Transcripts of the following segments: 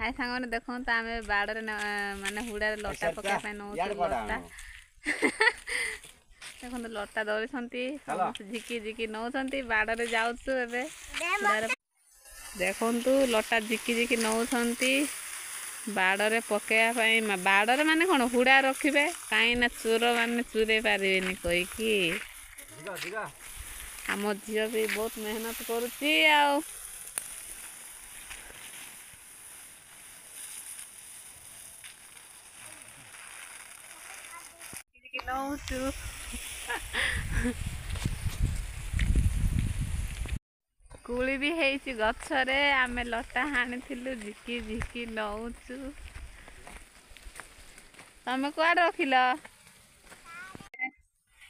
हाय सांग देखो तो आम बाड़े माने हुड़े लटा पकड़ लटा देखो लटा दौड़ी झिकी झिकी नौ बाड़े जाऊँ देखु लटा झिकी झिकी नौ बाड़े पकड़ाई बाड़े माने कौन हुड़ा रखिए कहीं चोर मैंने चूरे पारे कहीकि आम झील भी बहुत मेहनत करुच्ची आ कुली भी है गछरे आम लटा हाणी झिकी झिकी नौचु तमें कुआड़ रखिल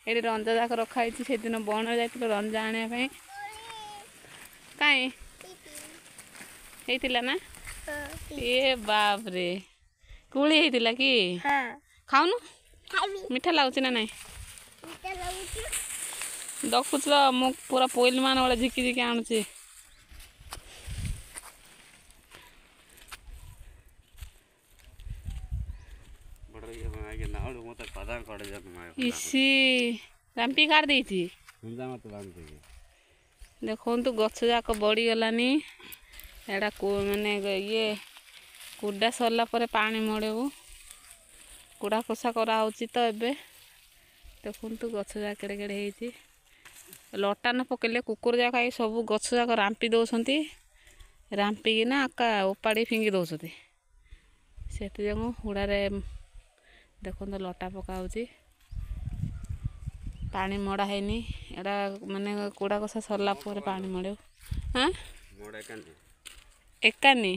ये रंजा जाक रखाई से दिन बन जा रंजा आने कहीं ना ये बाप रे कुली होता कि खाऊनु मीठा लगुच ना नहीं देखुच मु पूरा पोइल मान वाला झिकी झिकी आणुची इसी रांपी काट देती देखो गछ जाक बढ़ी गलानी एडा माने ये कुड़ा सरला परे पानी मड़ेबू कुड़ा कोसा करा होची तो एबे देखु गछ जा केड़े केड़े होती लटा न पकेले कुकुर जाक सब गछ जाक रांपी दौरान रांपिकिना आका उपाड़ी फिंगी दौरान से हुड़ारे देखो लटा पका पानी मड़ा है एटा माने कुड़ा कषा सरला पानी मड़े हाँ एकानी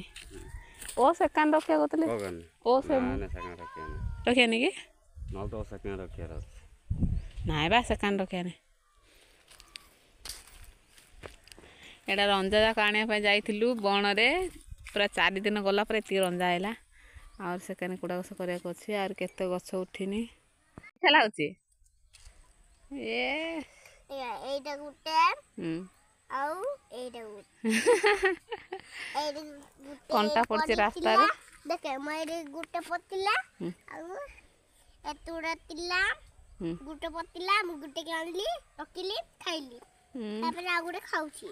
ओ सेकान रखिया कहते ओ से रखिया कि ना बा सेकान रखिया एटा रंजा जाक आने जाइलु बन रे पूरा 4 दिन गला पर ये रंजा आइला और सेकान कुड़ा गछ करने अच्छे और केते गछ उठिनी अच्छा लाଗୁଛି এইটা গুটে আউ এইটা গুটে কোনটা পড়ছে রাস্তারে দেখে মাইরে গুটে পড়তিলা আউ এতুড়া তিলা গুটে পড়তিলা মু গুটে আনলি রকিলি খাইলি তারপরে আগুড়ে খাউছি